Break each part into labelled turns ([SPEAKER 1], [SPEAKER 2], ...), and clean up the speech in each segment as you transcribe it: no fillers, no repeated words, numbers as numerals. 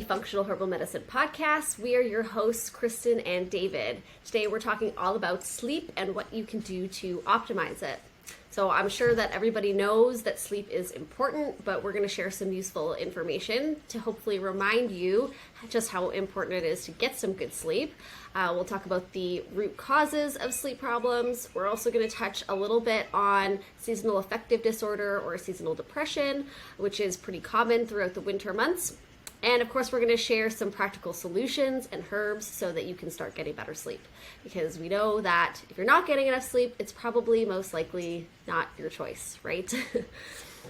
[SPEAKER 1] Functional Herbal Medicine podcast. We are your hosts, Kristin and David. Today we're talking all about sleep and what you can do to optimize it. So I'm sure that everybody knows that sleep is important, but we're going to share some useful information to hopefully remind you just how important it is to get some good sleep. We'll talk about the root causes of sleep problems. We're also going to touch a little bit on seasonal affective disorder or seasonal depression, which is pretty common throughout the winter months. And of course, we're going to share some practical solutions and herbs so that you can start getting better sleep. Because we know that if you're not getting enough sleep, it's probably most likely not your choice, right?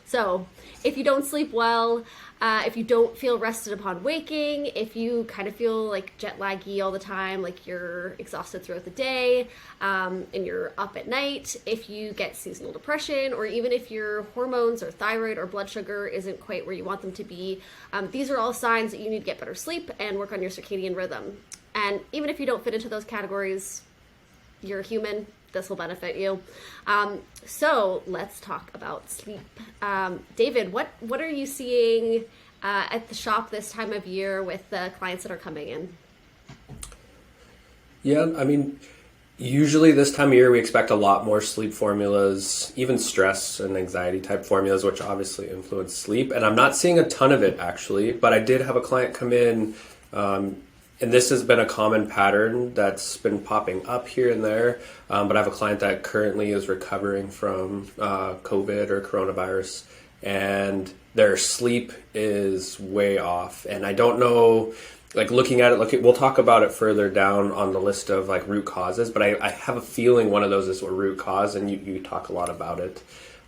[SPEAKER 1] So if you don't sleep well, if you don't feel rested upon waking, if you kind of feel like jet laggy all the time, like you're exhausted throughout the day, and you're up at night, if you get seasonal depression, or even if your hormones or thyroid or blood sugar isn't quite where you want them to be, these are all signs that you need to get better sleep and work on your circadian rhythm. And even if you don't fit into those categories, you're human. This will benefit you. So let's talk about sleep. David, what are you seeing at the shop this time of year with the clients that are coming in?
[SPEAKER 2] Yeah, I mean, usually this time of year we expect a lot more sleep formulas, even stress and anxiety type formulas, which obviously influence sleep. And I'm not seeing a ton of it actually, but I did have a client come in, and this has been a common pattern that's been popping up here and there. But I have a client that currently is recovering from COVID or coronavirus, and their sleep is way off. And I don't know, like looking at it, we'll talk about it further down on the list of like root causes, but I have a feeling one of those is a root cause, and you talk a lot about it.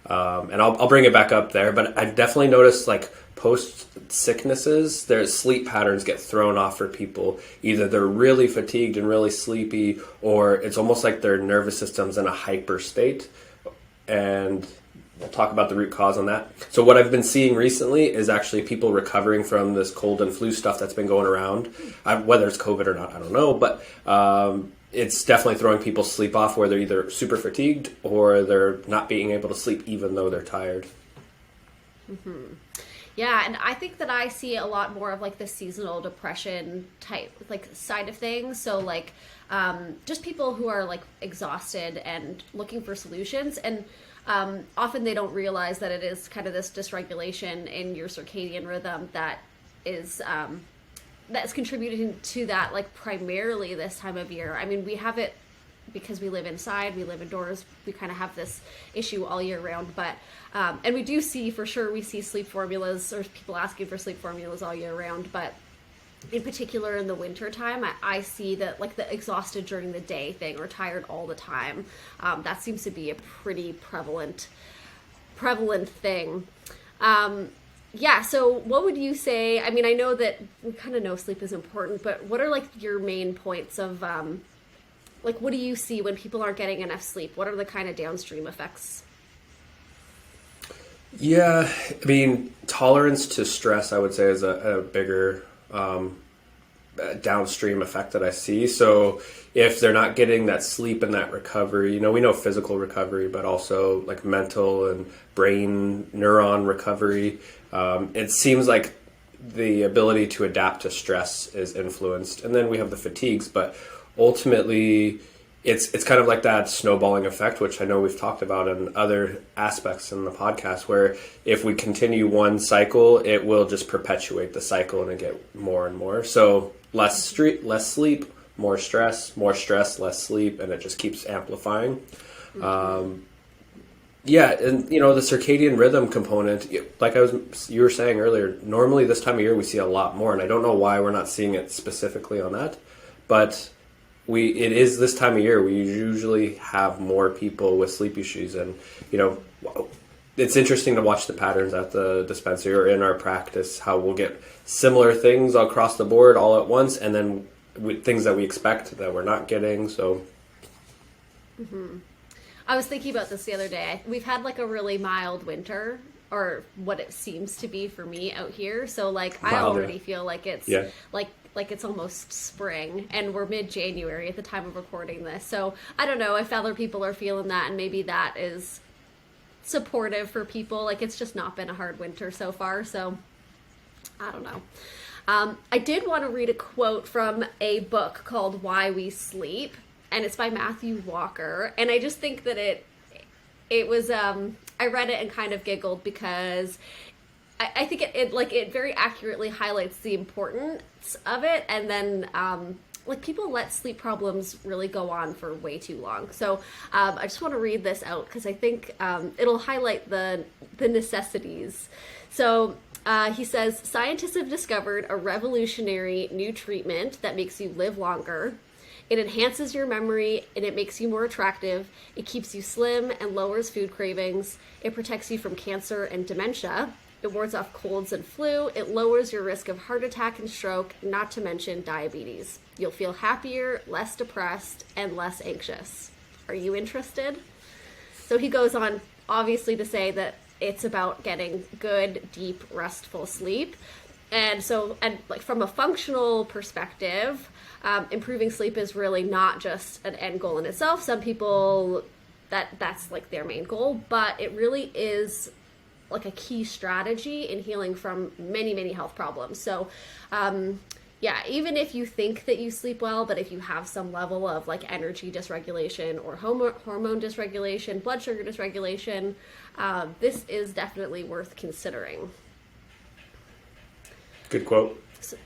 [SPEAKER 2] And I'll bring it back up there, but I've definitely noticed like post sicknesses, their sleep patterns get thrown off for people. Either they're really fatigued and really sleepy, or it's almost like their nervous system's in a hyper state. And we'll talk about the root cause on that. So what I've been seeing recently is actually people recovering from this cold and flu stuff that's been going around. Whether it's COVID or not, I don't know, but it's definitely throwing people's sleep off, where they're either super fatigued or they're not being able to sleep even though they're tired.
[SPEAKER 1] Mm-hmm. Yeah, and I think that I see a lot more of like the seasonal depression type like side of things. So like just people who are like exhausted and looking for solutions, and often they don't realize that it is kind of this dysregulation in your circadian rhythm that is that's contributing to that, like primarily this time of year. I mean, we have it because we live inside, we live indoors, we kind of have this issue all year round, but and we do see, for sure, we see sleep formulas or people asking for sleep formulas all year round, but in particular in the winter time, I see that like the exhausted during the day thing or tired all the time, that seems to be a pretty prevalent thing. Yeah, so what would you say? I mean, I know that we kind of know sleep is important, but what are like your main points of like, what do you see when people aren't getting enough sleep? What are the kind of downstream effects?
[SPEAKER 2] Yeah, I mean, tolerance to stress, I would say, is a bigger downstream effect that I see. So if they're not getting that sleep and that recovery, we know physical recovery, but also like mental and brain neuron recovery. It seems like the ability to adapt to stress is influenced. And then we have the fatigues, but ultimately it's kind of like that snowballing effect, which I know we've talked about in other aspects in the podcast, where if we continue one cycle, it will just perpetuate the cycle and it get more and more. So less sleep, more stress, less sleep, and it just keeps amplifying. Mm-hmm. Yeah, and the circadian rhythm component, like you were saying earlier, normally this time of year we see a lot more, and I don't know why we're not seeing it specifically on that, but it is this time of year we usually have more people with sleep issues. And it's interesting to watch the patterns at the dispensary or in our practice, how we'll get similar things across the board all at once, and then things that we expect that we're not getting. So
[SPEAKER 1] mm-hmm. I was thinking about this the other day. We've had like a really mild winter, or what it seems to be for me out here. So like I already feel like it's like it's almost spring, and we're mid-January at the time of recording this. So I don't know if other people are feeling that, and maybe that is supportive for people. Like, it's just not been a hard winter so far. So I don't know. I did want to read a quote from a book called Why We Sleep, and it's by Matthew Walker. And I just think that it was, I read it and kind of giggled because I think it very accurately highlights the importance of it. And then, like, people let sleep problems really go on for way too long. So I just want to read this out because I think it'll highlight the necessities. So he says, scientists have discovered a revolutionary new treatment that makes you live longer. It enhances your memory and it makes you more attractive. It keeps you slim and lowers food cravings. It protects you from cancer and dementia. It wards off colds and flu. It lowers your risk of heart attack and stroke, not to mention diabetes. You'll feel happier, less depressed, and less anxious. Are you interested? So he goes on, obviously, to say that it's about getting good, deep, restful sleep. And so, and like from a functional perspective, improving sleep is really not just an end goal in itself. Some people, that's like their main goal, but it really is like a key strategy in healing from many, many health problems. So, yeah, even if you think that you sleep well, but if you have some level of like energy dysregulation or hormone dysregulation, blood sugar dysregulation, this is definitely worth considering.
[SPEAKER 2] Good quote.
[SPEAKER 1] So,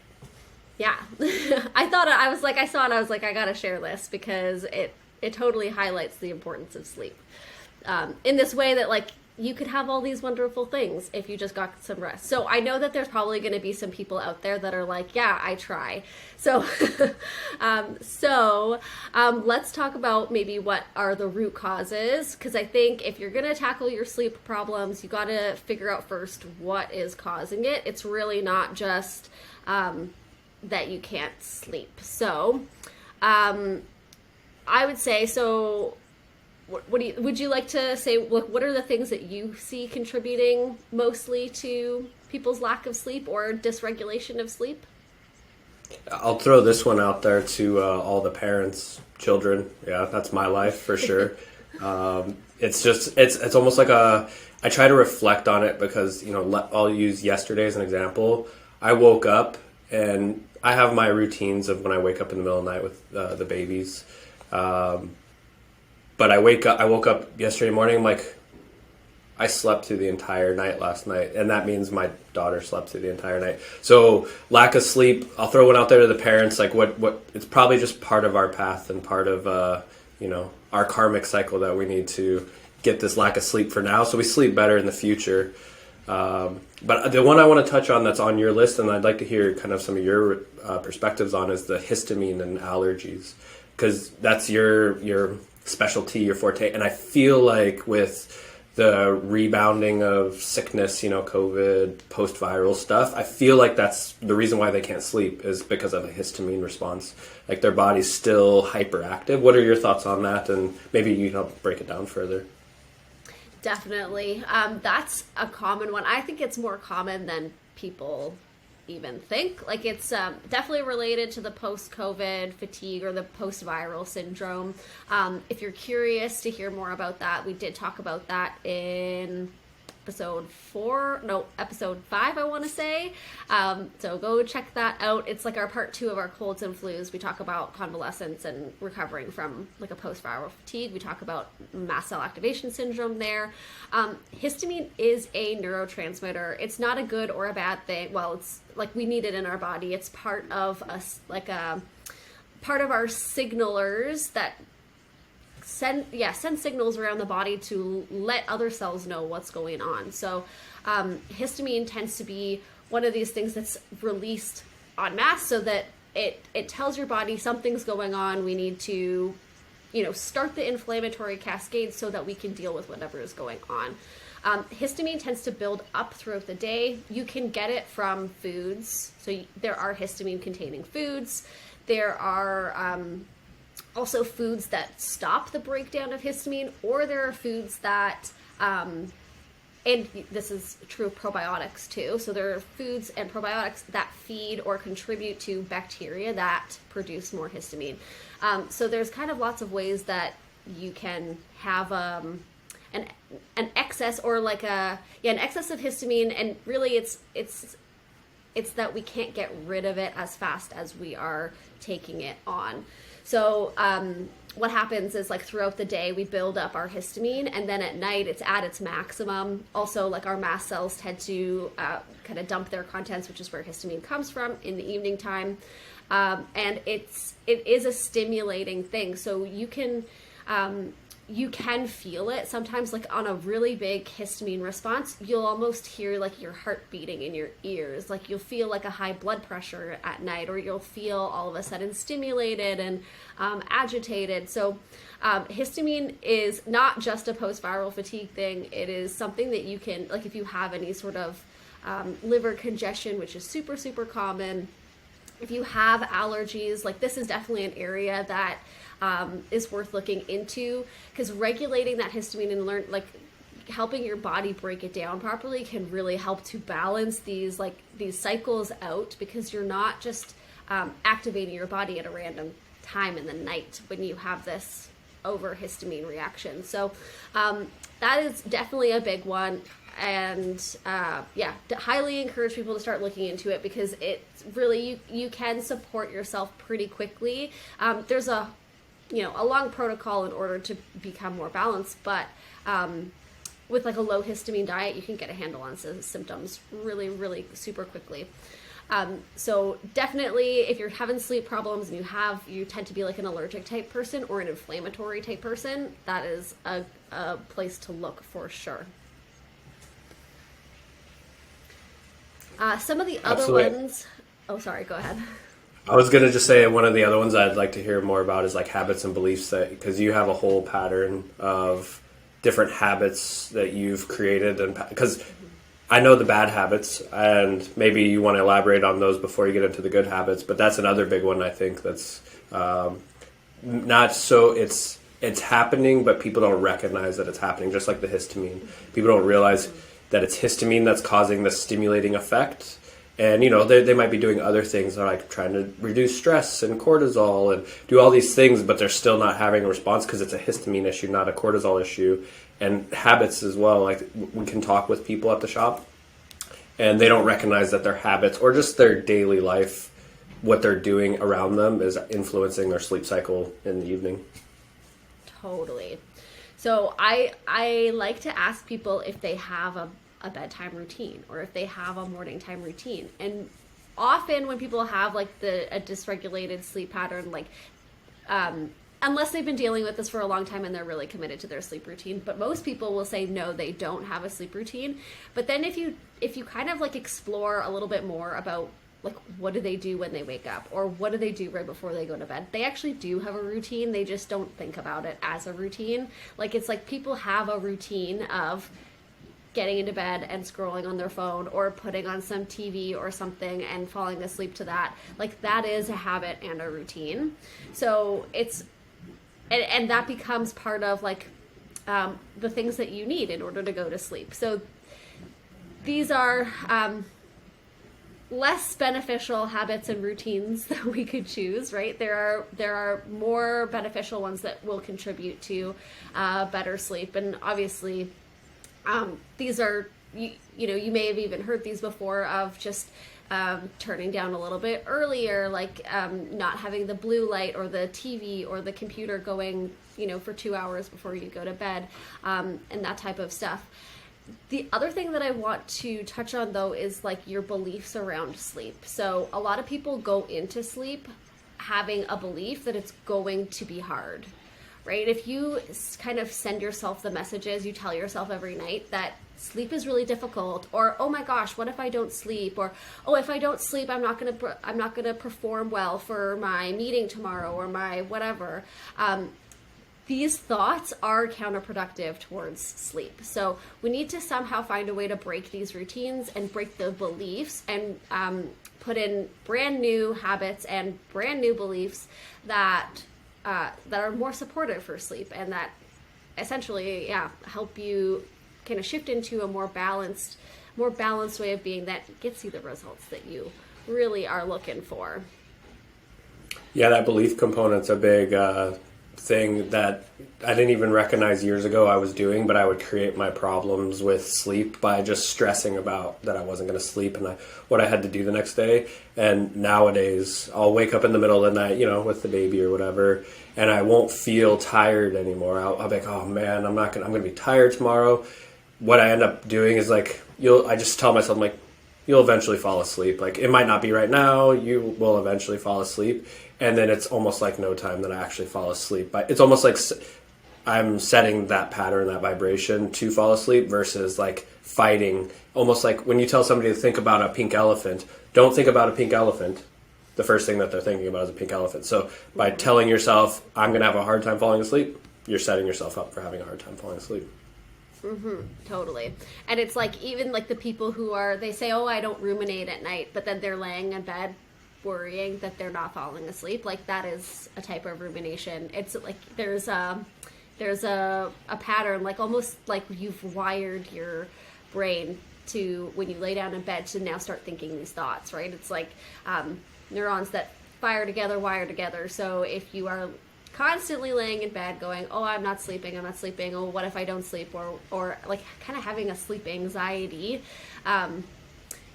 [SPEAKER 1] yeah, I saw it, I was like, I gotta share this because it totally highlights the importance of sleep. In this way that like, you could have all these wonderful things if you just got some rest. So I know that there's probably going to be some people out there that are like, yeah, I try. So, let's talk about maybe what are the root causes. Because I think if you're going to tackle your sleep problems, you got to figure out first what is causing it. It's really not just that you can't sleep. So, I would say, would you like to say, what are the things that you see contributing mostly to people's lack of sleep or dysregulation of sleep?
[SPEAKER 2] I'll throw this one out there to all the parents, children. Yeah, that's my life for sure. It's almost like I try to reflect on it because, I'll use yesterday as an example. I woke up and I have my routines of when I wake up in the middle of the night with the babies. But I woke up yesterday morning, I'm like, I slept through the entire night last night. And that means my daughter slept through the entire night. So lack of sleep, I'll throw one out there to the parents, like what it's probably just part of our path and part of, our karmic cycle that we need to get this lack of sleep for now. So we sleep better in the future. But the one I want to touch on that's on your list, and I'd like to hear kind of some of your perspectives on, is the histamine and allergies. Because that's your specialty, your forte. And I feel like with the rebounding of sickness, COVID, post-viral stuff, I feel like that's the reason why they can't sleep is because of a histamine response. Like their body's still hyperactive. What are your thoughts on that? And maybe you can help break it down further.
[SPEAKER 1] Definitely. That's a common one. I think it's more common than people even think. Like it's definitely related to the post-COVID fatigue or the post-viral syndrome. If you're curious to hear more about that, we did talk about that in episode 5, I want to say. So go check that out. It's like our part 2 of our colds and flus. We talk about convalescence and recovering from like a post-viral fatigue. We talk about mast cell activation syndrome there. Histamine is a neurotransmitter. It's not a good or a bad thing. Well, it's like we need it in our body. It's part of us, like a part of our signalers that send signals around the body to let other cells know what's going on. So histamine tends to be one of these things that's released en masse so that it tells your body something's going on. We need to, start the inflammatory cascade so that we can deal with whatever is going on. Histamine tends to build up throughout the day. You can get it from foods. So there are histamine containing foods. There are also foods that stop the breakdown of histamine, or there are foods that, and this is true of probiotics too, so there are foods and probiotics that feed or contribute to bacteria that produce more histamine. So there's kind of lots of ways that you can have an excess or like an excess of histamine, and really it's It's that we can't get rid of it as fast as we are taking it on. So what happens is, like, throughout the day we build up our histamine, and then at night it's at its maximum. Also, like, our mast cells tend to kind of dump their contents, which is where histamine comes from, in the evening time. And it is a stimulating thing. So you can feel it sometimes, like on a really big histamine response. You'll almost hear like your heart beating in your ears. Like you'll feel like a high blood pressure at night, or you'll feel all of a sudden stimulated and agitated. So histamine is not just a post-viral fatigue thing. It is something that you can, like, if you have any sort of liver congestion, which is super, super common. If you have allergies, like, this is definitely an area that is worth looking into, because regulating that histamine and helping your body break it down properly can really help to balance these cycles out, because you're not just activating your body at a random time in the night when you have this over-histamine reaction. So that is definitely a big one. And highly encourage people to start looking into it, because it's really, you can support yourself pretty quickly. There's a long protocol in order to become more balanced, but with like a low histamine diet, you can get a handle on symptoms really, really super quickly. So definitely, if you're having sleep problems and you tend to be like an allergic type person or an inflammatory type person, that is a place to look for sure. Some of the other ones... Oh, sorry, go ahead.
[SPEAKER 2] I was going to just say one of the other ones I'd like to hear more about is like habits and beliefs, because you have a whole pattern of different habits that you've created. And because I know the bad habits, and maybe you want to elaborate on those before you get into the good habits, but that's another big one, I think, that's not so... It's happening, but people don't recognize that it's happening, just like the histamine. People don't realize that it's histamine that's causing the stimulating effect. And, they might be doing other things, like trying to reduce stress and cortisol and do all these things, but they're still not having a response because it's a histamine issue, not a cortisol issue. And habits as well. Like, we can talk with people at the shop, and they don't recognize that their habits or just their daily life, what they're doing around them, is influencing their sleep cycle in the evening.
[SPEAKER 1] Totally. So I like to ask people if they have a bedtime routine, or if they have a morning time routine. And often when people have like a dysregulated sleep pattern, like unless they've been dealing with this for a long time and they're really committed to their sleep routine, but most people will say no, they don't have a sleep routine. But then if you kind of like explore a little bit more about like what do they do when they wake up, or what do they do right before they go to bed, they actually do have a routine. They just don't think about it as a routine. Like, it's like people have a routine of getting into bed and scrolling on their phone, or putting on some TV or something and falling asleep to that. Like, that is a habit and a routine. So it's, and that becomes part of like the things that you need in order to go to sleep. So these are less beneficial habits and routines that we could choose, right? There are more beneficial ones that will contribute to better sleep. And obviously, these are, you may have even heard these before, of just turning down a little bit earlier, like not having the blue light or the TV or the computer going, for 2 hours before you go to bed, and that type of stuff. The other thing that I want to touch on, though, is like your beliefs around sleep. So a lot of people go into sleep having a belief that it's going to be hard, right? If you kind of send yourself the messages, you tell yourself every night that sleep is really difficult, or oh my gosh, what if I don't sleep, or oh, if I don't sleep, I'm not gonna perform well for my meeting tomorrow, or my whatever. These thoughts are counterproductive towards sleep. So we need to somehow find a way to break these routines and break the beliefs, and put in brand new habits and brand new beliefs that are more supportive for sleep, and that essentially, help you kind of shift into a more balanced way of being that gets you the results that you really are looking for.
[SPEAKER 2] Yeah, that belief component's a big thing that I didn't even recognize years ago I was doing, but I would create my problems with sleep by just stressing about that I wasn't going to sleep and what I had to do the next day. And nowadays I'll wake up in the middle of the night, with the baby or whatever, and I won't feel tired anymore. I'll be like, oh man, I'm going to be tired tomorrow. What I end up doing is like, I just tell myself, like, you'll eventually fall asleep. Like, it might not be right now, you will eventually fall asleep. And then it's almost like no time that I actually fall asleep. But it's almost like I'm setting that pattern, that vibration to fall asleep versus like fighting. Almost like when you tell somebody to think about a pink elephant, don't think about a pink elephant. The first thing that they're thinking about is a pink elephant. So by telling yourself, I'm going to have a hard time falling asleep, you're setting yourself up for having a hard time falling asleep.
[SPEAKER 1] Mm-hmm, totally. And it's like, even like the people who they say, oh, I don't ruminate at night, but then they're laying in bed worrying that they're not falling asleep. Like, that is a type of rumination. It's like there's a pattern, like almost like you've wired your brain to, when you lay down in bed, to now start thinking these thoughts, right? It's like neurons that fire together, wire together. So if you are constantly laying in bed going, oh, I'm not sleeping, oh, what if I don't sleep, or like kind of having a sleep anxiety,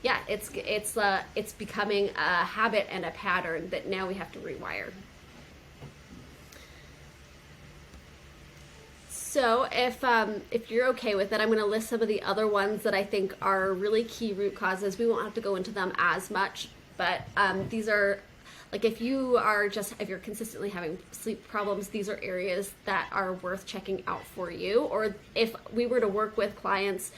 [SPEAKER 1] it's becoming a habit and a pattern that now we have to rewire. So if you're okay with it, I'm going to list some of the other ones that I think are really key root causes. We won't have to go into them as much, but these are, like, if you're consistently having sleep problems, these are areas that are worth checking out for you. Or if we were to work with clients,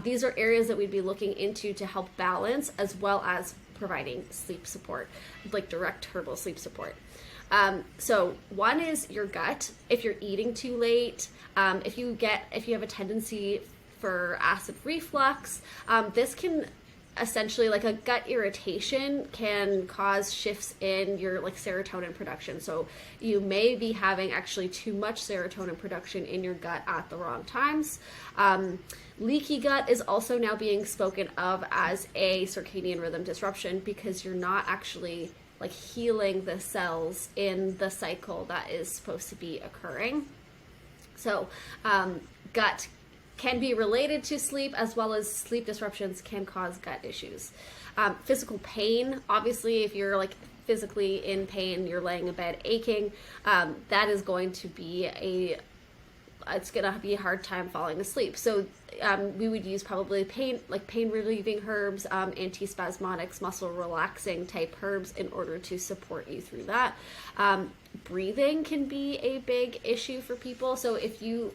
[SPEAKER 1] these are areas that we'd be looking into to help balance, as well as providing sleep support, like direct herbal sleep support. So one is your gut. If you're eating too late, if you have a tendency for acid reflux, this can essentially, like, a gut irritation can cause shifts in your like serotonin production. So you may be having actually too much serotonin production in your gut at the wrong times. Leaky gut is also now being spoken of as a circadian rhythm disruption, because you're not actually like healing the cells in the cycle that is supposed to be occurring. So gut can be related to sleep, as well as sleep disruptions can cause gut issues. Physical pain, obviously, if you're like physically in pain, you're laying in bed aching, that is going to be it's going to be a hard time falling asleep. So we would use probably pain relieving herbs, antispasmodics, muscle relaxing type herbs in order to support you through that. Breathing can be a big issue for people. So if you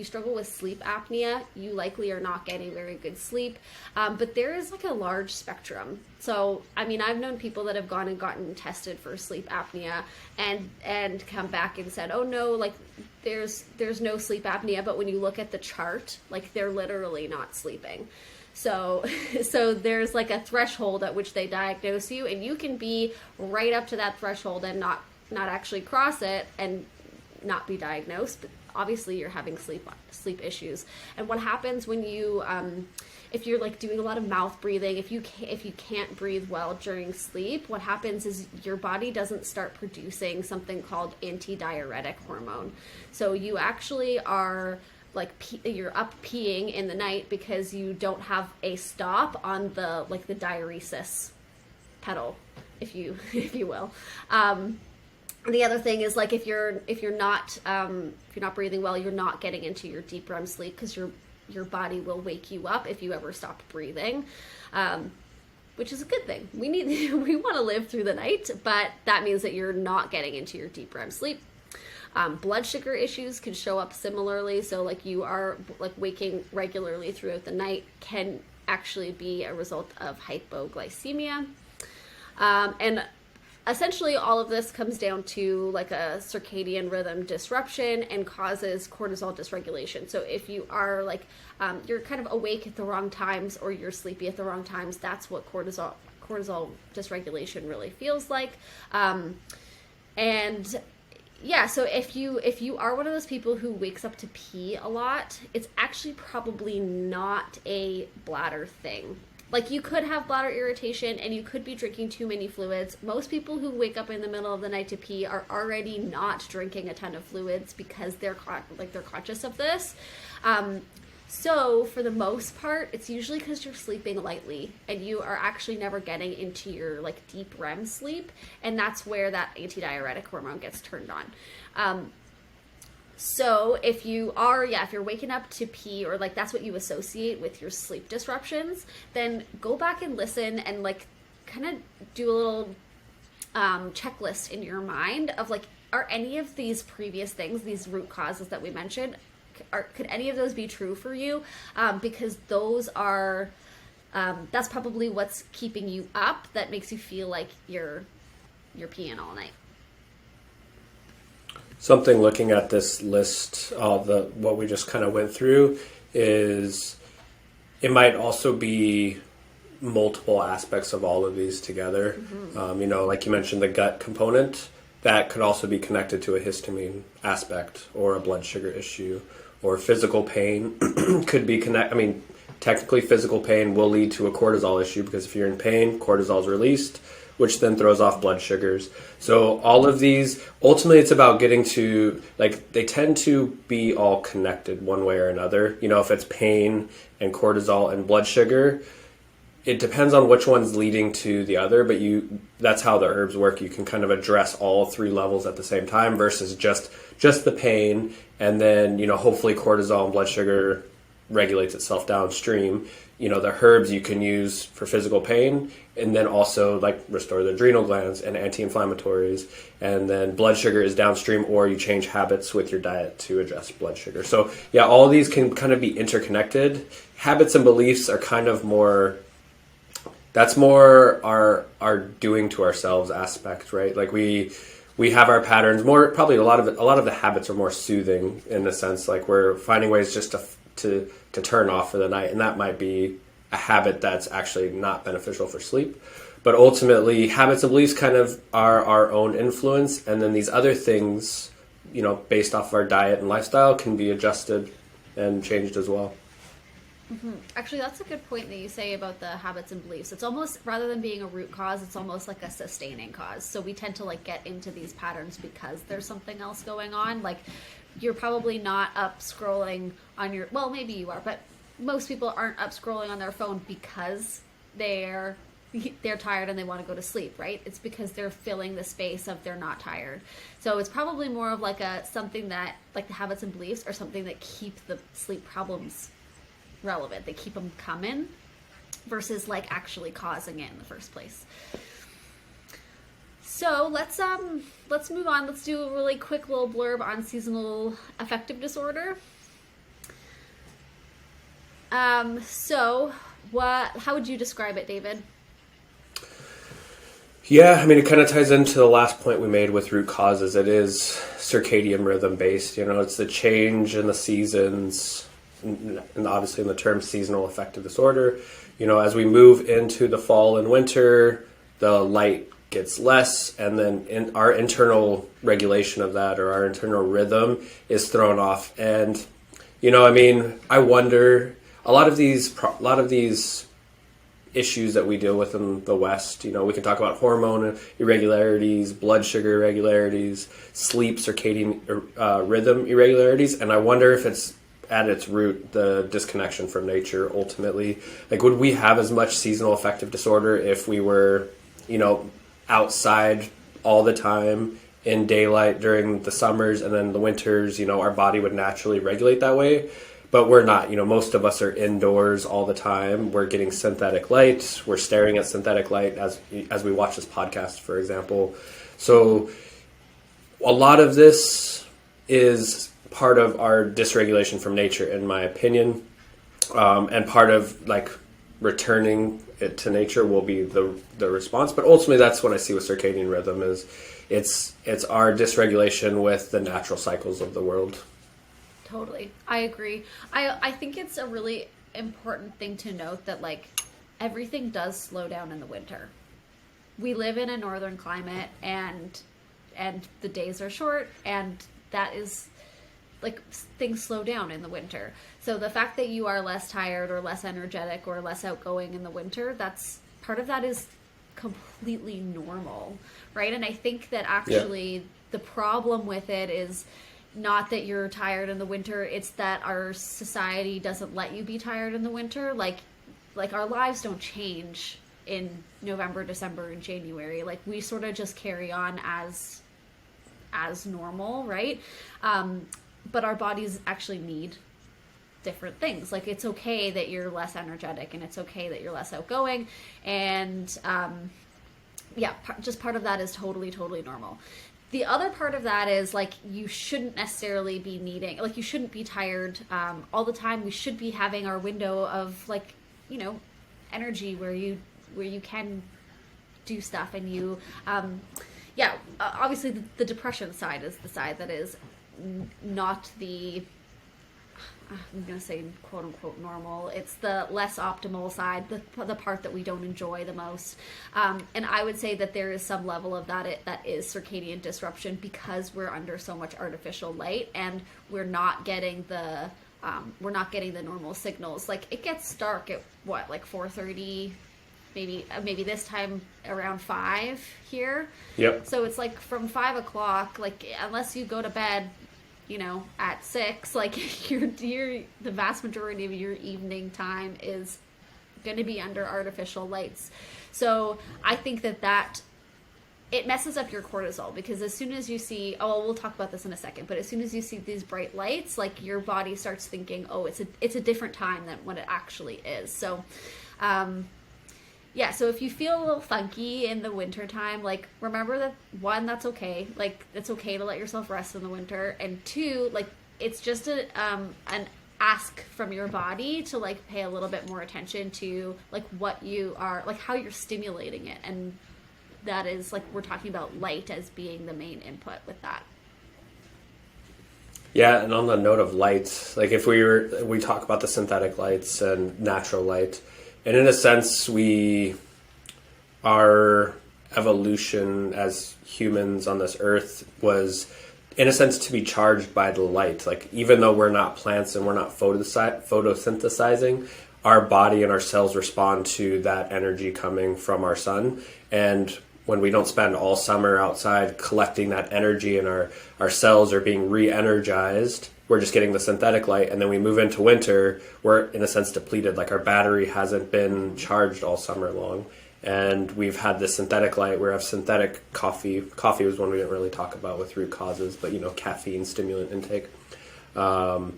[SPEAKER 1] struggle with sleep apnea, you likely are not getting very good sleep. But there is like a large spectrum. So, I mean, I've known people that have gone and gotten tested for sleep apnea and come back and said, oh no, like there's no sleep apnea. But when you look at the chart, like they're literally not sleeping. So there's like a threshold at which they diagnose you, and you can be right up to that threshold and not actually cross it and not be diagnosed. But obviously you're having sleep issues. And what happens when you if you're like doing a lot of mouth breathing, if you can't breathe well during sleep, what happens is your body doesn't start producing something called antidiuretic hormone. So you actually are like you're up peeing in the night because you don't have a stop on the like the diuresis pedal, if you will. The other thing is, like, if you're not breathing well, you're not getting into your deep REM sleep, because your body will wake you up if you ever stop breathing, which is a good thing. We want to live through the night, but that means that you're not getting into your deep REM sleep. Blood sugar issues can show up similarly. So like you are like waking regularly throughout the night can actually be a result of hypoglycemia, and essentially, all of this comes down to like a circadian rhythm disruption and causes cortisol dysregulation. So if you are like, you're kind of awake at the wrong times, or you're sleepy at the wrong times, that's what cortisol dysregulation really feels like. And yeah, so if you are one of those people who wakes up to pee a lot, it's actually probably not a bladder thing. like you could have bladder irritation and you could be drinking too many fluids. Most people who wake up in the middle of the night to pee are already not drinking a ton of fluids because they're conscious of this. So for the most part, it's usually because you're sleeping lightly and you are actually never getting into your like deep REM sleep, and that's where that antidiuretic hormone gets turned on. So if you're waking up to pee, or like that's what you associate with your sleep disruptions, then go back and listen and like kind of do a little checklist in your mind of like, are any of these previous things, these root causes that we mentioned, could any of those be true for you? Because those are, that's probably what's keeping you up, that makes you feel like you're peeing all night.
[SPEAKER 2] Something looking at this list, what we just kind of went through, is it might also be multiple aspects of all of these together. Mm-hmm. Like you mentioned, the gut component, that could also be connected to a histamine aspect or a blood sugar issue, or physical pain could be technically physical pain will lead to a cortisol issue, because if you're in pain, cortisol is released, which then throws off blood sugars. So all of these, ultimately it's about getting to, like, they tend to be all connected one way or another. If it's pain and cortisol and blood sugar, it depends on which one's leading to the other, but that's how the herbs work. You can kind of address all three levels at the same time versus just the pain, and then, hopefully cortisol and blood sugar regulates itself downstream. The herbs you can use for physical pain, and then also like restore the adrenal glands and anti-inflammatories, and then blood sugar is downstream, or you change habits with your diet to address blood sugar. So yeah, all these can kind of be interconnected. Habits and beliefs are kind of more, that's more our doing to ourselves aspect, right? Like we have our patterns more, probably a lot of the habits are more soothing, in the sense like we're finding ways just to turn off for the night, and that might be a habit that's actually not beneficial for sleep. But ultimately, habits and beliefs kind of are our own influence, and then these other things, based off of our diet and lifestyle, can be adjusted and changed as well.
[SPEAKER 1] Mm-hmm. Actually, that's a good point that you say about the habits and beliefs. It's almost, rather than being a root cause, it's almost like a sustaining cause. So we tend to like get into these patterns because there's something else going on. Like, you're probably not up scrolling on your, well, maybe you are, but most people aren't up scrolling on their phone because they're tired and they want to go to sleep, right? It's because they're filling the space of they're not tired. So it's probably more of like something that, like, the habits and beliefs are something that keep the sleep problems relevant. They keep them coming versus like actually causing it in the first place. So let's move on. Let's do a really quick little blurb on seasonal affective disorder. So how would you describe it, David?
[SPEAKER 2] Yeah, it kind of ties into the last point we made with root causes. It is circadian rhythm based. It's the change in the seasons, and obviously in the term seasonal affective disorder. As we move into the fall and winter, the light gets less, and then in our internal regulation of that, or our internal rhythm, is thrown off. And I wonder, a lot of these issues that we deal with in the West, we can talk about hormone irregularities, blood sugar irregularities, sleep, circadian rhythm irregularities, and I wonder if it's at its root the disconnection from nature ultimately. Like, would we have as much seasonal affective disorder if we were outside all the time in daylight during the summers, and then the winters, our body would naturally regulate that way? But we're not. Most of us are indoors all the time. We're getting synthetic light. We're staring at synthetic light as we watch this podcast, for example. So a lot of this is part of our dysregulation from nature, in my opinion. And part of like returning it to nature will be the response. But ultimately, that's what I see with circadian rhythm, is it's our dysregulation with the natural cycles of the world.
[SPEAKER 1] Totally. I agree. I think it's a really important thing to note that like everything does slow down in the winter. We live in a northern climate, and the days are short, and that is like things slow down in the winter. So the fact that you are less tired or less energetic or less outgoing in the winter, that's part of that is completely normal, right? And I think that actually the problem with it is not that you're tired in the winter, it's that our society doesn't let you be tired in the winter. Like our lives don't change in November, December, and January. Like we sort of just carry on as normal, right? But our bodies actually need different things. Like it's okay that you're less energetic, and it's okay that you're less outgoing, and just part of that is totally normal. The other part of that is like you shouldn't necessarily be needing, like you shouldn't be tired all the time. We should be having our window of like, you know, energy where you can do stuff, and you obviously the depression side is the side that is not the, I'm going to say quote unquote normal. It's the less optimal side, the part that we don't enjoy the most. And I would say that there is some level of that is circadian disruption, because we're under so much artificial light and we're not getting the normal signals. Like it gets dark at what, like 4:30, maybe this time around 5 here.
[SPEAKER 2] Yep.
[SPEAKER 1] So it's like from 5 o'clock, like unless you go to bed, you know, at 6, like the vast majority of your evening time is going to be under artificial lights. So I think that it messes up your cortisol, because as soon as you see, we'll talk about this in a second, but as soon as you see these bright lights, like your body starts thinking, it's a different time than what it actually is. So, so if you feel a little funky in the winter time, like remember that, one, that's okay. Like it's okay to let yourself rest in the winter, and two, like it's just an ask from your body to like pay a little bit more attention to like what you are, like how you're stimulating it. And that is like, we're talking about light as being the main input with that.
[SPEAKER 2] Yeah, and on the note of light, like if we talk about the synthetic lights and natural light, and in a sense, our evolution as humans on this earth was, in a sense, to be charged by the light. Like, even though we're not plants and we're not photosynthesizing, our body and our cells respond to that energy coming from our sun. And when we don't spend all summer outside collecting that energy and our cells are being re-energized, we're just getting the synthetic light, and then we move into winter, we're in a sense depleted. Like our battery hasn't been charged all summer long, and we've had this synthetic light. We have synthetic coffee. Coffee was one we didn't really talk about with root causes, but caffeine stimulant intake. So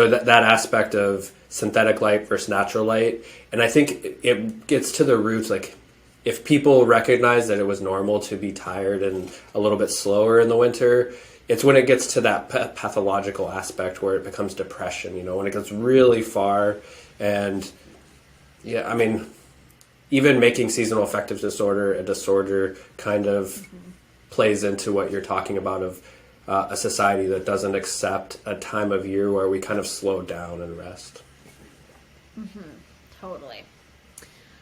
[SPEAKER 2] that aspect of synthetic light versus natural light, and I think it gets to the roots. Like if people recognize that it was normal to be tired and a little bit slower in the winter, it's when it gets to that pathological aspect where it becomes depression, when it gets really far. And even making seasonal affective disorder a disorder kind of plays into what you're talking about of a society that doesn't accept a time of year where we kind of slow down and rest.
[SPEAKER 1] Mm-hmm. Totally.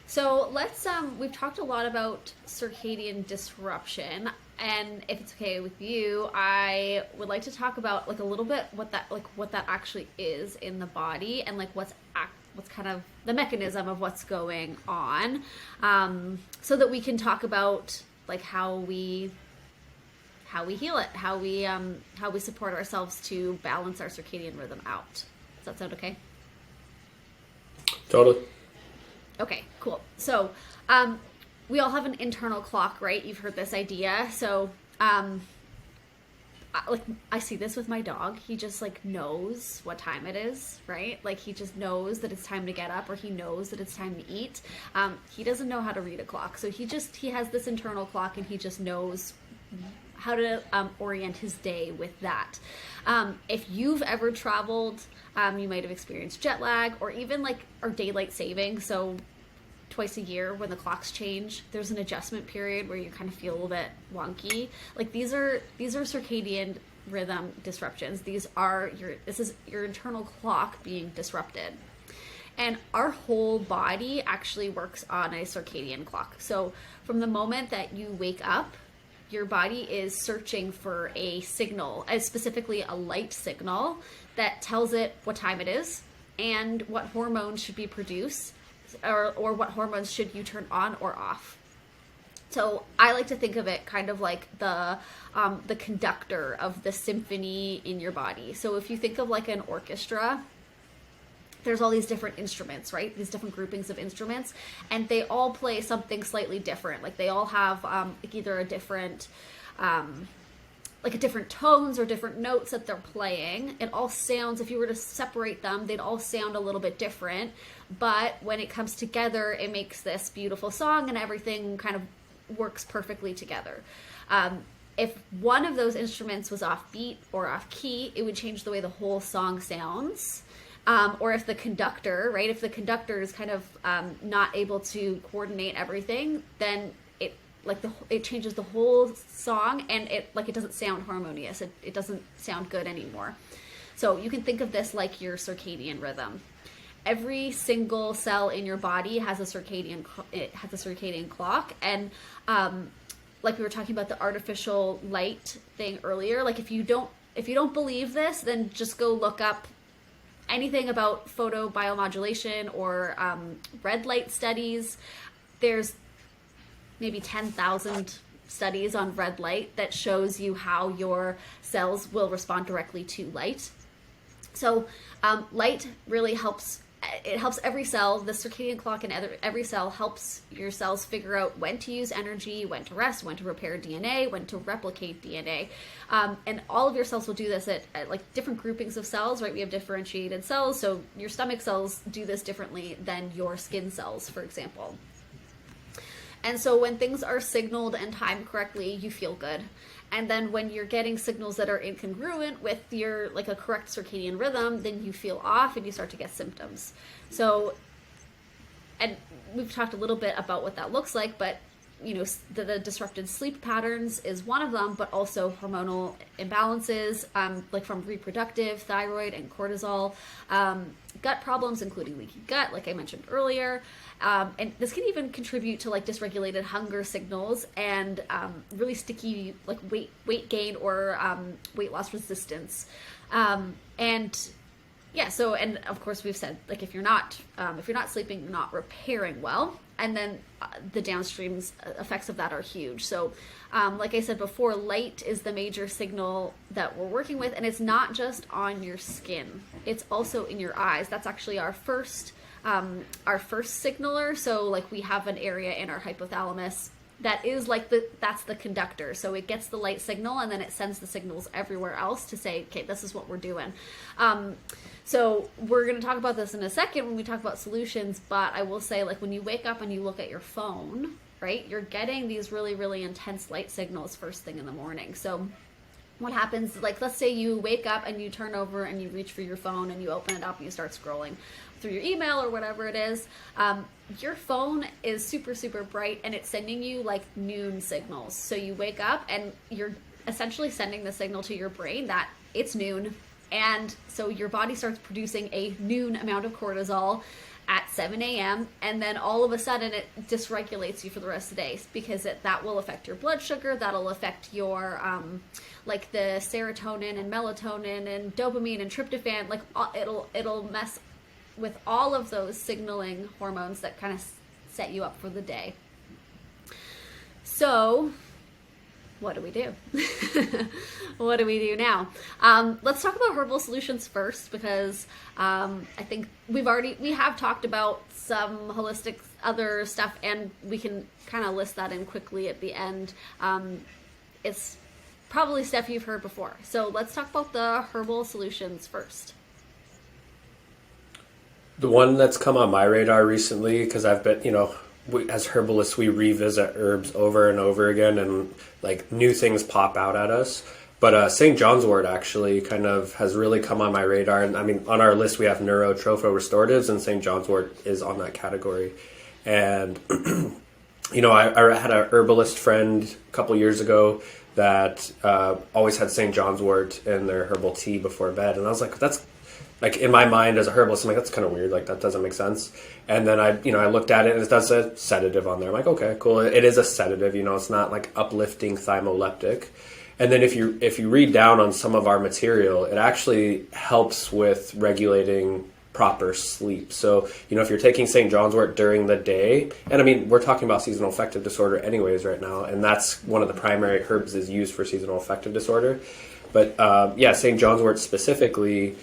[SPEAKER 1] So let's, we've talked a lot about circadian disruption, and if it's okay with you, I would like to talk about like a little bit what that actually is in the body, and like what's kind of the mechanism of what's going on, so that we can talk about like how we heal it, how we support ourselves to balance our circadian rhythm out. Does that sound okay?
[SPEAKER 2] Totally.
[SPEAKER 1] Okay, cool. So, we all have an internal clock, right? You've heard this idea. So, I see this with my dog. He just like knows what time it is, right? Like he just knows that it's time to get up, or he knows that it's time to eat. He doesn't know how to read a clock. So he has this internal clock, and he just knows how to orient his day with that. If you've ever traveled, you might have experienced jet lag, or even like our daylight saving. So twice a year when the clocks change, there's an adjustment period where you kind of feel a little bit wonky. Like these are circadian rhythm disruptions. This is your internal clock being disrupted. And our whole body actually works on a circadian clock. So from the moment that you wake up your body is searching for a signal, specifically a light signal that tells it what time it is and what hormones should be produced, or what hormones should you turn on or off. So I like to think of it kind of like the conductor of the symphony in your body. So if you think of like an orchestra, there's all these different instruments, right? These different groupings of instruments, and they all play something slightly different. Like they all have either a different different tones or different notes that they're playing. It all sounds, if you were to separate them, they'd all sound a little bit different. But when it comes together, it makes this beautiful song, and everything kind of works perfectly together. If one of those instruments was off beat or off key, it would change the way the whole song sounds. Or if the conductor, right, if the conductor is kind of not able to coordinate everything, then it changes the whole song, and it doesn't sound harmonious. It doesn't sound good anymore. So you can think of this like your circadian rhythm. Every single cell in your body has a circadian clock, and like we were talking about the artificial light thing earlier. Like if you don't believe this, then just go look up anything about photobiomodulation or red light studies. There's maybe 10,000 studies on red light that shows you how your cells will respond directly to light. So light really helps. It helps every cell. The circadian clock in every cell helps your cells figure out when to use energy, when to rest, when to repair DNA, when to replicate DNA. And all of your cells will do this at like different groupings of cells, right? We have differentiated cells. So your stomach cells do this differently than your skin cells, for example. And so when things are signaled and timed correctly, you feel good. And then when you're getting signals that are incongruent with your like a correct circadian rhythm, then you feel off and you start to get symptoms. So, and we've talked a little bit about what that looks like, but you know, the disrupted sleep patterns is one of them, but also hormonal imbalances, like from reproductive, thyroid, and cortisol, gut problems, including leaky gut, like I mentioned earlier. And this can even contribute to like dysregulated hunger signals and really sticky like weight gain or weight loss resistance. And yeah, so, and of course we've said, like, if you're not sleeping, you're not repairing well. And then the downstream effects of that are huge. So, like I said before, light is the major signal that we're working with. And it's not just on your skin. It's also in your eyes. That's actually our first signaler. So like we have an area in our hypothalamus that is like that's the conductor. So it gets the light signal and then it sends the signals everywhere else to say, okay, this is what we're doing. So we're going to talk about this in a second when we talk about solutions, but I will say, like, when you wake up and you look at your phone, right, you're getting these really, really intense light signals first thing in the morning. So what happens, like, let's say you wake up and you turn over and you reach for your phone and you open it up and you start scrolling through your email or whatever it is. Your phone is super, super bright and it's sending you like noon signals. So you wake up and you're essentially sending the signal to your brain that it's noon. And so your body starts producing a noon amount of cortisol at 7 a.m. And then all of a sudden it dysregulates you for the rest of the day because that will affect your blood sugar. That'll affect your, like the serotonin and melatonin and dopamine and tryptophan. Like it'll mess with all of those signaling hormones that kind of set you up for the day. So what do we do? What do we do now? Let's talk about herbal solutions first, because I think we have talked about some holistic other stuff, and we can kind of list that in quickly at the end. It's probably stuff you've heard before. So let's talk about the herbal solutions first.
[SPEAKER 2] The one that's come on my radar recently, because I've been, as herbalists, we revisit herbs over and over again, and like new things pop out at us. But St. John's wort actually kind of has really come on my radar. And I mean, on our list, we have neurotropho-restoratives, and St. John's wort is on that category. And, I had a herbalist friend a couple years ago that always had St. John's wort in their herbal tea before bed. And I was like, like in my mind as a herbalist, I'm like, that's kind of weird. Like that doesn't make sense. And then I looked at it and it does a sedative on there. I'm like, okay, cool. It is a sedative, it's not like uplifting thymoleptic. And then if you read down on some of our material, it actually helps with regulating proper sleep. So, if you're taking St. John's wort during the day, and I mean, we're talking about seasonal affective disorder anyways right now, and that's one of the primary herbs is used for seasonal affective disorder. But St. John's wort specifically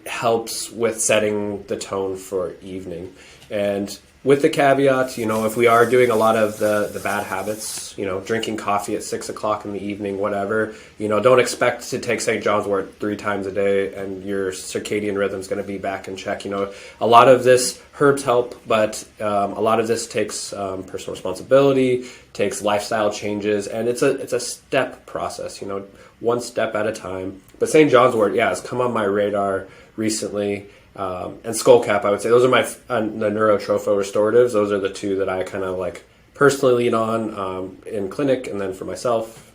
[SPEAKER 2] helps with setting the tone for evening. And with the caveat, if we are doing a lot of the bad habits, drinking coffee at 6 o'clock in the evening, whatever, don't expect to take St. John's wort 3 times a day and your circadian rhythm's going to be back in check. A lot of this herbs help, but a lot of this takes personal responsibility, takes lifestyle changes, and it's a step process, one step at a time. But St. John's wort, has come on my radar recently. And skullcap, I would say those are my the neurotropho restoratives. Those are the two that I kind of like personally lean on in clinic, and then for myself.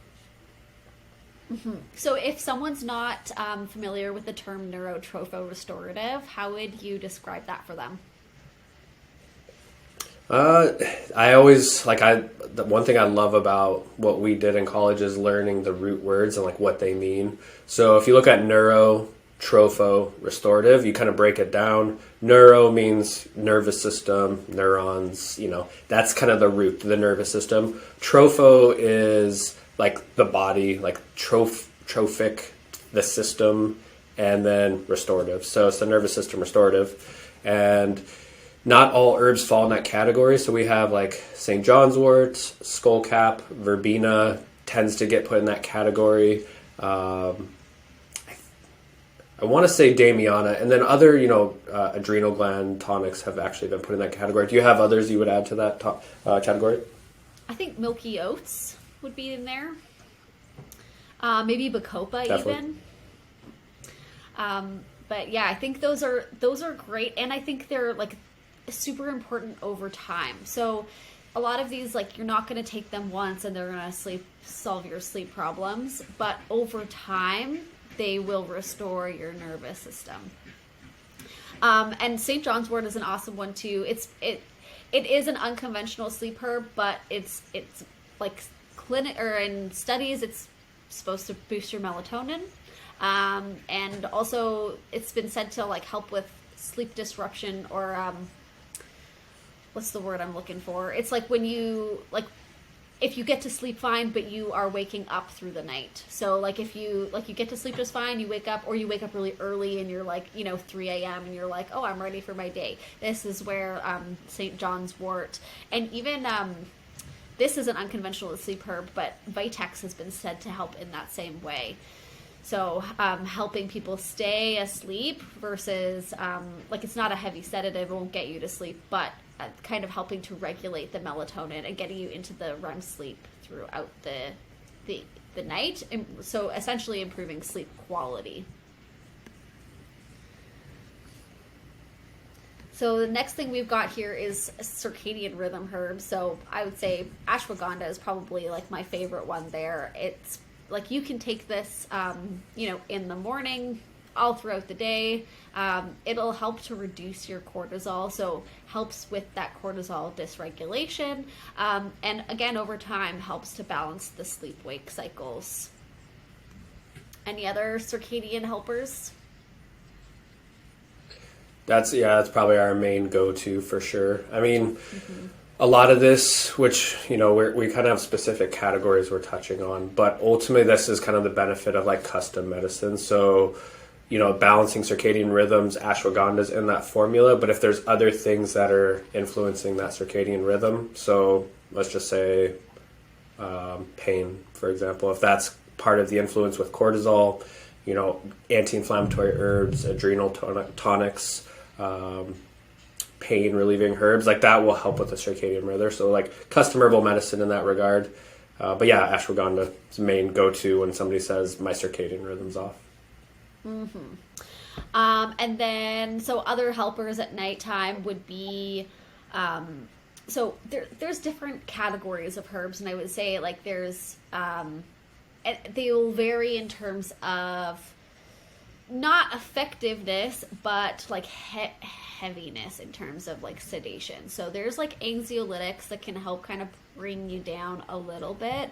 [SPEAKER 1] Mm-hmm. So, if someone's not familiar with the term neurotropho restorative, how would you describe that for them?
[SPEAKER 2] I always the one thing I love about what we did in college is learning the root words and like what they mean. So, if you look at neurotropho restorative, you kind of break it down. Neuro means nervous system, neurons, that's kind of the root, the nervous system. Tropho is like the body, like trophic, the system, and then restorative. So it's the nervous system restorative. And not all herbs fall in that category. So we have like St. John's wort, skullcap, verbena tends to get put in that category. I want to say Damiana, and then other, adrenal gland tonics have actually been put in that category. Do you have others you would add to that category?
[SPEAKER 1] I think milky oats would be in there. Maybe bacopa. Definitely. Even. But yeah, I think those are great, and I think they're like super important over time. So a lot of these, like, you're not going to take them once and they're going to solve your sleep problems, but over time they will restore your nervous system. And St. John's wort is an awesome one too. It is an unconventional sleep herb, but it's like in studies it's supposed to boost your melatonin, and also it's been said to like help with sleep disruption, or what's the word I'm looking for? It's like when you if you get to sleep fine, but you are waking up through the night. So like if you get to sleep just fine, you wake up, or you wake up really early and you're like, 3 a.m. and you're like, oh, I'm ready for my day. This is where St. John's wort, and even this is an unconventional sleep herb, but Vitex has been said to help in that same way. So helping people stay asleep versus it's not a heavy sedative, it won't get you to sleep, but kind of helping to regulate the melatonin and getting you into the REM sleep throughout the night. And so essentially improving sleep quality. So the next thing we've got here is circadian rhythm herbs. So I would say ashwagandha is probably like my favorite one there. It's like you can take this, in the morning, all throughout the day. It'll help to reduce your cortisol, so helps with that cortisol dysregulation, and again over time helps to balance the sleep-wake cycles. Any other circadian helpers?
[SPEAKER 2] That's probably our main go-to for sure. I mean, a lot of this, which, we kind of have specific categories we're touching on, but ultimately this is kind of the benefit of like custom medicine. So, balancing circadian rhythms, ashwagandha's in that formula, but if there's other things that are influencing that circadian rhythm, so let's just say pain, for example, if that's part of the influence with cortisol, anti-inflammatory herbs, adrenal tonics, pain relieving herbs, like that will help with the circadian rhythm. So like custom herbal medicine in that regard. But yeah, ashwagandha is the main go-to when somebody says my circadian rhythm's off.
[SPEAKER 1] Mm-hmm. And then, so other helpers at nighttime would be, so there's different categories of herbs, and I would say like there's, they will vary in terms of not effectiveness, but like heaviness in terms of like sedation. So there's like anxiolytics that can help kind of bring you down a little bit.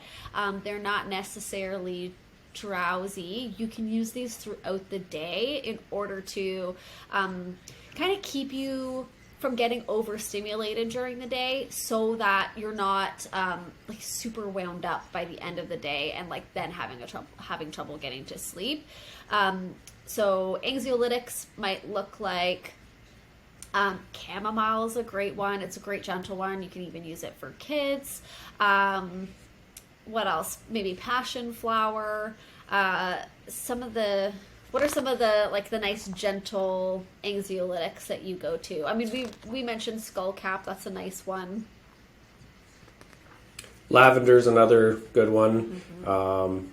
[SPEAKER 1] They're not necessarily drowsy. You can use these throughout the day in order to kind of keep you from getting overstimulated during the day, so that you're not like super wound up by the end of the day and like then having trouble getting to sleep. So anxiolytics might look like chamomile is a great one. It's a great gentle one. You can even use it for kids. What else? Maybe passion flower. What are some of the like the nice gentle anxiolytics that you go to? I mean, we mentioned skullcap. That's a nice one.
[SPEAKER 2] Lavender's another good one. Mm-hmm.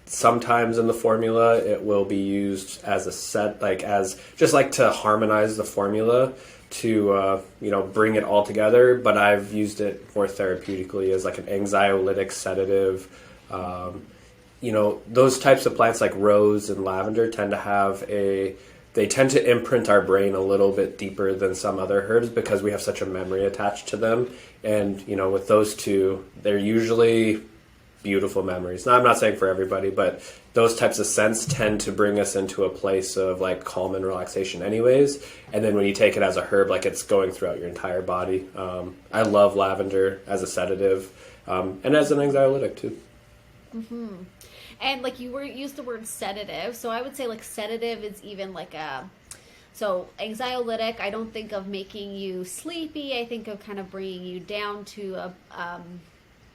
[SPEAKER 2] Sometimes in the formula, it will be used as a set, like as just like to harmonize the formula to bring it all together. But I've used it more therapeutically as like an anxiolytic sedative. Those types of plants like rose and lavender tend to imprint our brain a little bit deeper than some other herbs because we have such a memory attached to them. And, with those two, they're usually beautiful memories. Now, I'm not saying for everybody, but those types of scents tend to bring us into a place of like calm and relaxation anyways. And then when you take it as a herb, like it's going throughout your entire body. I love lavender as a sedative and as an anxiolytic too.
[SPEAKER 1] Mm-hmm. And like you used the word sedative, so I would say like sedative is even like so anxiolytic, I don't think of making you sleepy. I think of kind of bringing you down to a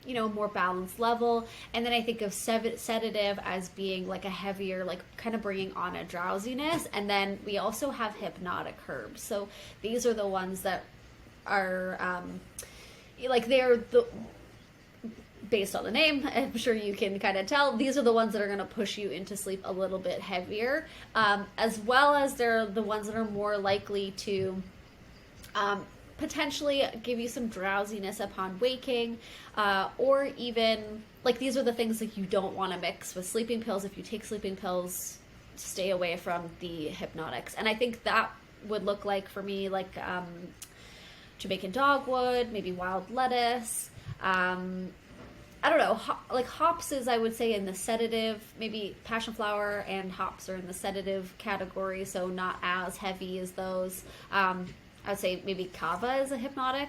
[SPEAKER 1] more balanced level. And then I think of sedative as being like a heavier, like kind of bringing on a drowsiness. And then we also have hypnotic herbs. So these are the ones that are they're the based on the name, I'm sure you can kind of tell, these are the ones that are going to push you into sleep a little bit heavier, as well as they're the ones that are more likely to potentially give you some drowsiness upon waking, or even, like, these are the things that you don't want to mix with sleeping pills. If you take sleeping pills, stay away from the hypnotics. And I think that would look like, for me, like Jamaican dogwood, maybe wild lettuce, I don't know, like hops is, I would say, in the sedative, maybe passion flower and hops are in the sedative category, so not as heavy as those. I would say maybe kava is a hypnotic.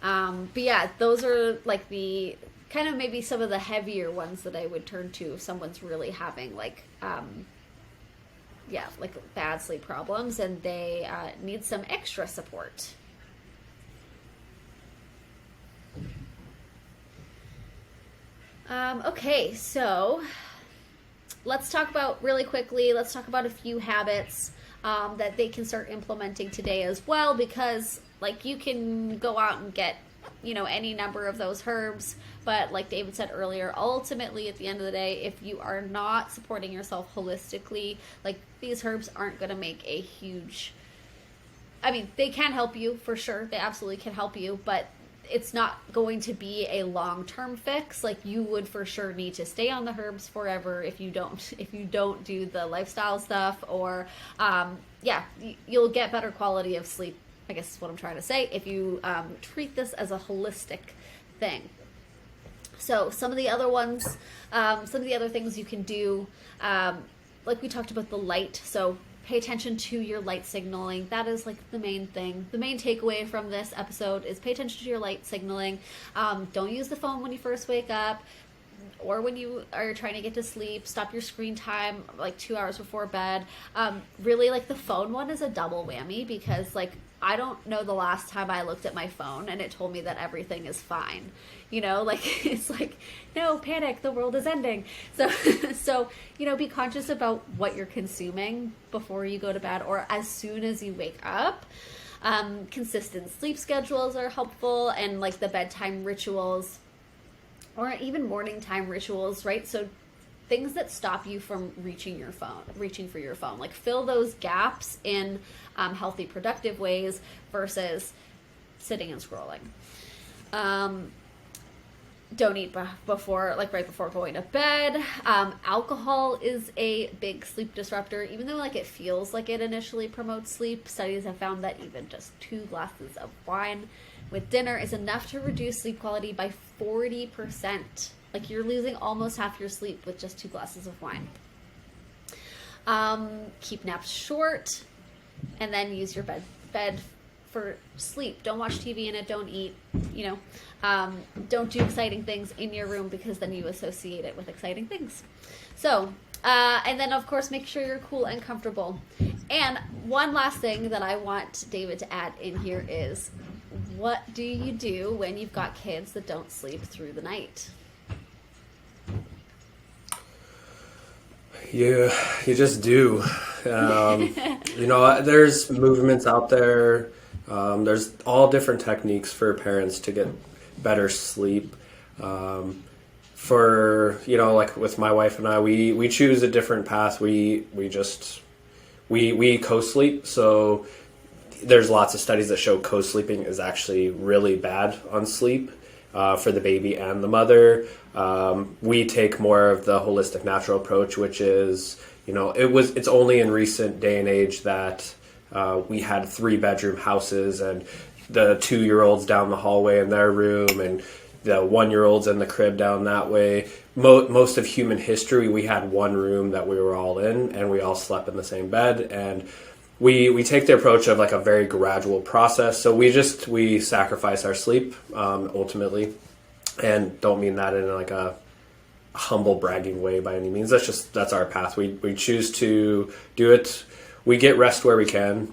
[SPEAKER 1] But yeah, those are like the kind of maybe some of the heavier ones that I would turn to if someone's really having like bad sleep problems and they need some extra support. Okay, so let's talk about a few habits that they can start implementing today as well, because like you can go out and get, any number of those herbs, but like David said earlier, ultimately at the end of the day, if you are not supporting yourself holistically, like these herbs aren't going to make a huge, they can help you for sure. They absolutely can help you, but it's not going to be a long-term fix. Like you would for sure need to stay on the herbs forever if you don't do the lifestyle stuff, or you'll get better quality of sleep, I guess is what I'm trying to say, if you treat this as a holistic thing. So some of the other things you can do, like we talked about the light, so pay attention to your light signaling. That is like the main thing. The main takeaway from this episode is pay attention to your light signaling. Don't use the phone when you first wake up or when you are trying to get to sleep. Stop your screen time like 2 hours before bed. Really, like the phone one is a double whammy, because like I don't know the last time I looked at my phone and it told me that everything is fine. It's like, no, panic, the world is ending. So, be conscious about what you're consuming before you go to bed or as soon as you wake up. Consistent sleep schedules are helpful, and like the bedtime rituals or even morning time rituals, right? So things that stop you from reaching for your phone, like fill those gaps in healthy, productive ways versus sitting and scrolling. don't eat before, like right before going to bed. Alcohol is a big sleep disruptor, even though like it feels like it initially promotes sleep. Studies have found that even just 2 glasses of wine with dinner is enough to reduce sleep quality by 40%. Like you're losing almost half your sleep with just 2 glasses of wine. Keep naps short, and then use your bed for sleep. Don't watch TV in it. Don't eat. Don't do exciting things in your room, because then you associate it with exciting things. So, and then of course make sure you're cool and comfortable. And one last thing that I want David to add in here is, what do you do when you've got kids that don't sleep through the night?
[SPEAKER 2] You just do. There's movements out there. There's all different techniques for parents to get better sleep. Like with my wife and I, we choose a different path. We co-sleep. So there's lots of studies that show co-sleeping is actually really bad on sleep for the baby and the mother. We take more of the holistic natural approach, which is, it's only in recent day and age that we had 3-bedroom houses and the 2-year-olds down the hallway in their room and the 1-year-olds in the crib down that way. Most of human history, we had one room that we were all in, and we all slept in the same bed. And we take the approach of like a very gradual process. So we sacrifice our sleep ultimately, and don't mean that in like a humble bragging way by any means. That's our path. We choose to do it. We get rest where we can.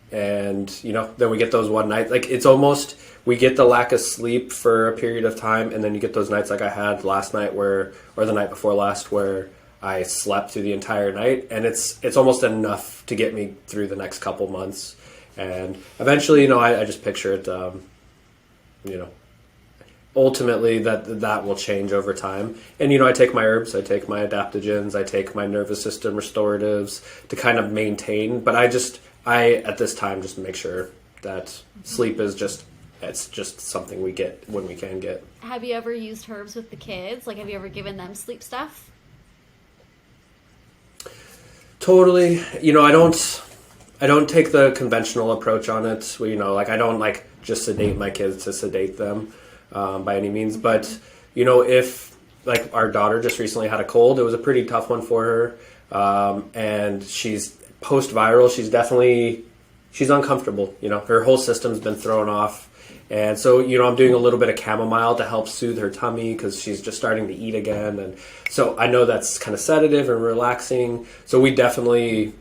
[SPEAKER 2] And then we get those one night, like it's almost, we get the lack of sleep for a period of time, and then you get those nights like I had last night or the night before last, where I slept through the entire night, and it's almost enough to get me through the next couple months. And eventually, I just picture it, ultimately that will change over time. And, I take my herbs, I take my adaptogens, I take my nervous system restoratives to kind of maintain, but I at this time just make sure that sleep is it's just something we get when we can get.
[SPEAKER 1] Have you ever used herbs with the kids? Like, have you ever given them sleep stuff?
[SPEAKER 2] Totally. I don't take the conventional approach on it. I don't just sedate my kids to sedate them by any means. But, if like our daughter just recently had a cold, it was a pretty tough one for her. And she's post-viral. She's uncomfortable. Her whole system's been thrown off. And so, I'm doing a little bit of chamomile to help soothe her tummy, because she's just starting to eat again. And so I know that's kind of sedative and relaxing. So we definitely,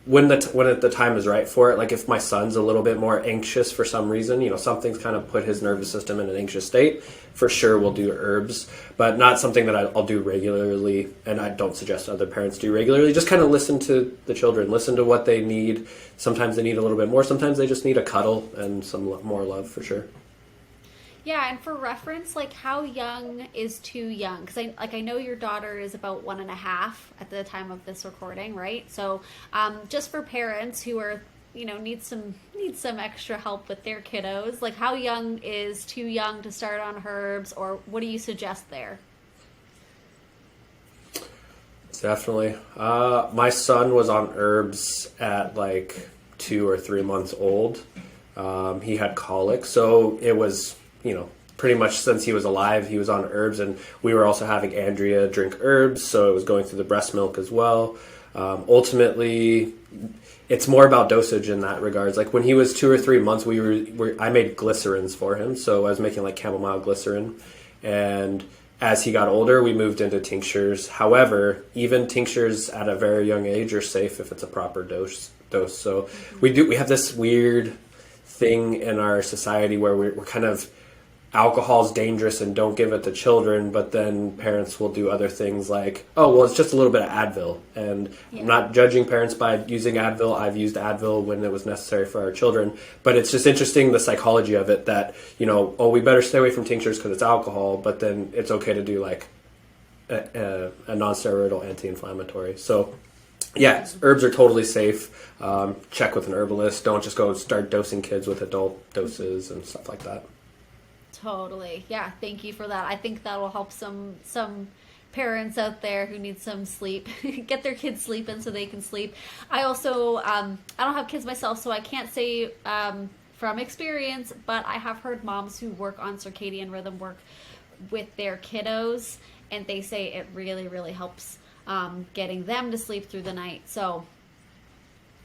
[SPEAKER 2] when the time is right for it, like if my son's a little bit more anxious for some reason, something's kind of put his nervous system in an anxious state, for sure we'll do herbs, but not something that I'll do regularly. And I don't suggest other parents do regularly. Just kind of listen to the children, listen to what they need. Sometimes they need a little bit more. Sometimes they just need a cuddle and some more love, for sure.
[SPEAKER 1] Yeah, and for reference, like, how young is too young? Because I know your daughter is about 1.5 at the time of this recording, right? So, just for parents who are, need some extra help with their kiddos, like, how young is too young to start on herbs, or what do you suggest there?
[SPEAKER 2] Definitely. My son was on herbs at 2 or 3 months old. He had colic, so it was, pretty much since he was alive, he was on herbs, and we were also having Andrea drink herbs, so it was going through the breast milk as well. Ultimately, it's more about dosage in that regards. Like when he was 2 or 3 months, I made glycerins for him, so I was making chamomile glycerin, and as he got older, we moved into tinctures. However, even tinctures at a very young age are safe if it's a proper dose. So we have this weird thing in our society where we're kind of, alcohol's dangerous and don't give it to children, but then parents will do other things like, oh, well, it's just a little bit of Advil. And I'm not judging parents by using Advil. I've used Advil when it was necessary for our children. But it's just interesting, the psychology of it, that, we better stay away from tinctures because it's alcohol, but then it's okay to do a non-steroidal anti-inflammatory. So yeah, herbs are totally safe. Check with an herbalist. Don't just go start dosing kids with adult doses and stuff like that.
[SPEAKER 3] Totally. Yeah, thank you for that. I think that will help some parents out there who need some sleep get their kids sleeping so they can sleep. I also I don't have kids myself, so I can't say from experience, but I have heard moms who work on circadian rhythm work with their kiddos, and they say it really, really helps getting them to sleep through the night. So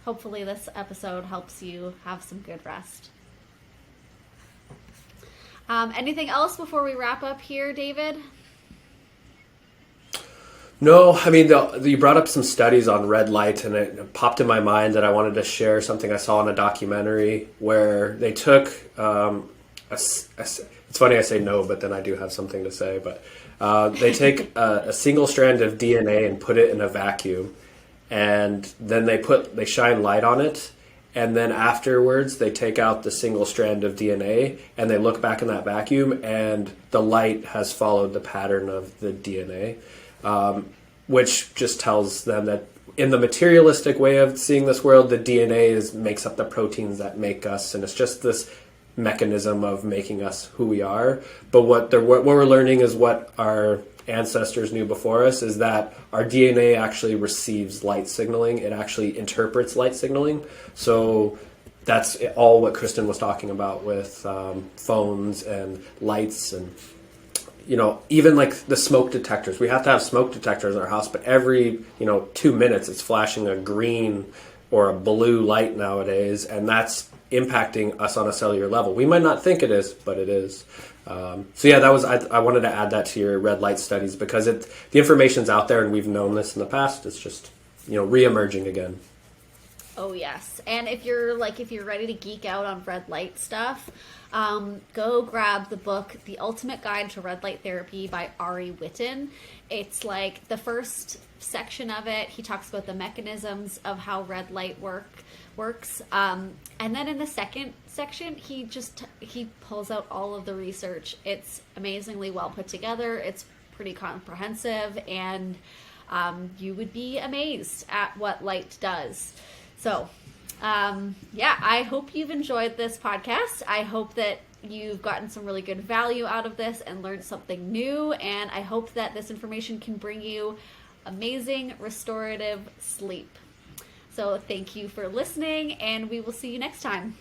[SPEAKER 3] hopefully this episode helps you have some good rest. Anything else before we wrap up here, David?
[SPEAKER 2] No, I mean, you brought up some studies on red light, and it popped in my mind that I wanted to share something I saw in a documentary where they took, it's funny I say no, but then I do have something to say, but they take a single strand of DNA and put it in a vacuum, and then they shine light on it, and then afterwards they take out the single strand of DNA and they look back in that vacuum, and the light has followed the pattern of the DNA. Which just tells them that in the materialistic way of seeing this world, the DNA makes up the proteins that make us, and it's just this mechanism of making us who we are. But what we're learning is what our ancestors knew before us, is that our DNA actually receives light signaling. It actually interprets light signaling. So that's all what Kristin was talking about with phones and lights and even like the smoke detectors. We have to have smoke detectors in our house, but every, 2 minutes it's flashing a green or a blue light nowadays, and that's impacting us on a cellular level. We might not think it is, but it is. So yeah, I wanted to add that to your red light studies because the information's out there and we've known this in the past. It's just, re-emerging again.
[SPEAKER 3] Oh yes. And if you're ready to geek out on red light stuff, go grab the book, The Ultimate Guide to Red Light Therapy by Ari Whitten. It's like the first section of it, he talks about the mechanisms of how red light works. And then in the second section, he pulls out all of the research. It's amazingly well put together. It's pretty comprehensive, and you would be amazed at what light does. So, I hope you've enjoyed this podcast. I hope that you've gotten some really good value out of this and learned something new. And I hope that this information can bring you amazing restorative sleep. So thank you for listening, and we will see you next time.